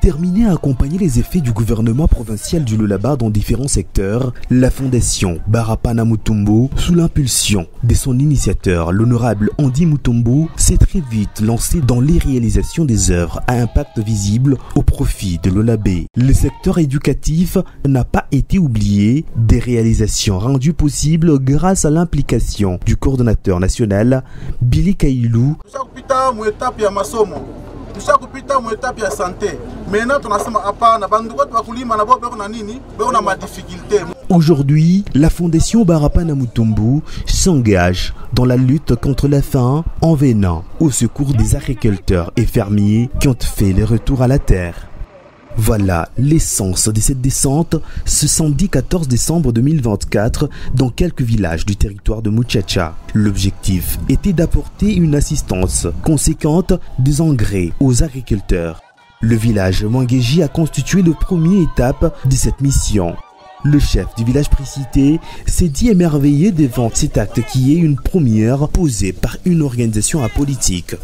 Déterminée à accompagner les effets du gouvernement provincial du Lualaba dans différents secteurs, la fondation Barapana Mutombo, sous l'impulsion de son initiateur, l'honorable Andy Mutombo, s'est très vite lancée dans les réalisations des œuvres à impact visible au profit de l'Olabé. Le secteur éducatif n'a pas été oublié, des réalisations rendues possibles grâce à l'implication du coordonnateur national Billy Kailou. Aujourd'hui, la fondation Barapana Mutombo s'engage dans la lutte contre la faim en venant au secours des agriculteurs et fermiers qui ont fait le retour à la terre. Voilà l'essence de cette descente ce samedi 14 décembre 2024 dans quelques villages du territoire de Muchacha. L'objectif était d'apporter une assistance conséquente des engrais aux agriculteurs. Le village Mwangeji a constitué la première étape de cette mission. Le chef du village précité s'est dit émerveillé devant cet acte qui est une première posée par une organisation apolitique.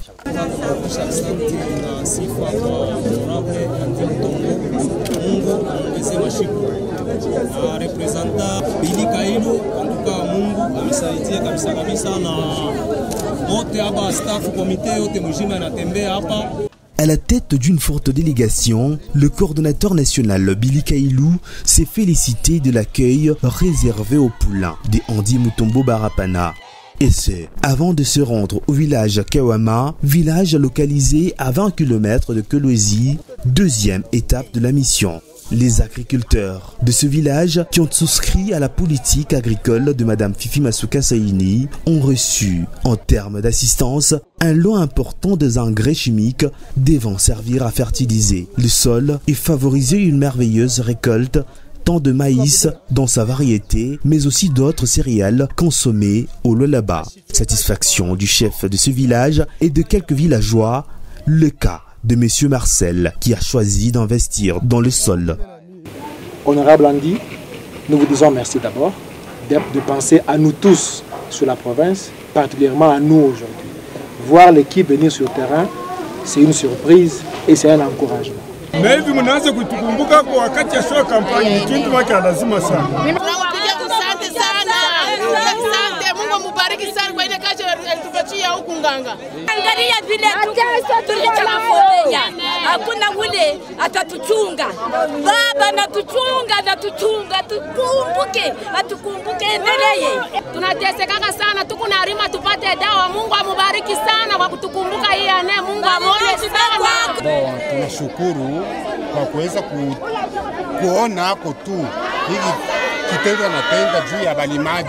À la tête d'une forte délégation, le coordonnateur national Billy Kailou s'est félicité de l'accueil réservé aux poulains de Andy Mutombo Barapana. Et c'est avant de se rendre au village Kawama, village localisé à 20 km de Kolwezi, deuxième étape de la mission. Les agriculteurs de ce village qui ont souscrit à la politique agricole de Madame Fifi Masuka Saini ont reçu, en termes d'assistance, un lot important des engrais chimiques devant servir à fertiliser le sol et favoriser une merveilleuse récolte tant de maïs dans sa variété, mais aussi d'autres céréales consommées au Lualaba. Satisfaction du chef de ce village et de quelques villageois, le cas de Monsieur Marcel qui a choisi d'investir dans le sol. Honorable Andy, nous vous disons merci d'abord de penser à nous tous sur la province, particulièrement à nous aujourd'hui. Voir l'équipe venir sur le terrain, c'est une surprise et c'est un encouragement. Mais hivi mnaanza kutukumbuka kwa wakati ya show kampani kitu wake lazima sana. Asante sana. Asante, Mungu mubariki sana kwa ile kazi alitupatia huku nganga. Angalia vile tulichafanya. Hakuna ule atatuchunga. Baba natuchunga tukumbuke, atukumbuke endelee. Tunateseka sana tuko na rima tupate dawa. Mungu amubariki sana kwa kutukumbuka hii ane. Mungu amone sana. Tunashukuru kwa kuweza kuona hako tu hiki kitendo anatenda juu ya balimaji.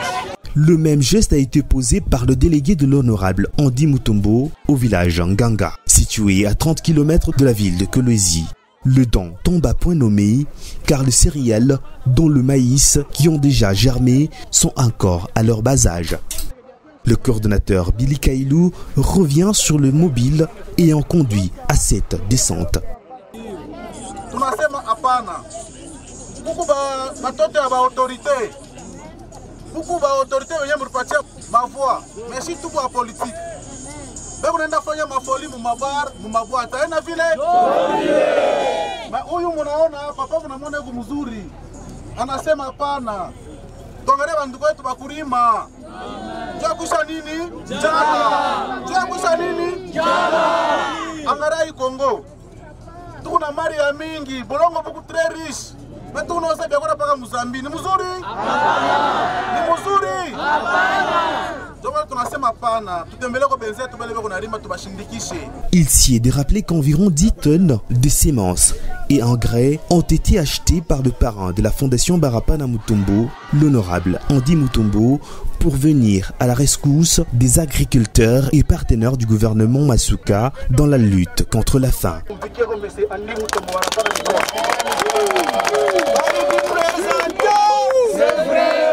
Le même geste a été posé par le délégué de l'honorable Andy Mutombo au village Nganga, situé à 30 km de la ville de Kolwezi. Le don tombe à point nommé car les céréales, dont le maïs, qui ont déjà germé, sont encore à leur bas âge. Le coordonnateur Billy Kailou revient sur le mobile et en conduit à cette descente. Beaucoup d'autorités viennent repartir ma voix, mais si tout la politique. Mais on a fait ma folie, ma voix, t'as un avis là? Mais où est-ce papa vous n'avez pas mzuri? Anasema hapana. Donc on ndugu wetu bakulima. Jua kusha nini? Jala. Jua kusha nini? Jala. Angarai Congo. Tuko na mali ya mingi, bolongo beaucoup très riche. Mais tout nous sait quoi paka Mozambique. Ni mzuri? Hapana. Ni mzuri? Hapana. Il s'y est de rappeler qu'environ 10 tonnes de semences et engrais ont été achetés par le parrain de la fondation Barapana Mutombo, l'honorable Andy Mutombo, pour venir à la rescousse des agriculteurs et partenaires du gouvernement Masuka dans la lutte contre la faim. C'est vrai.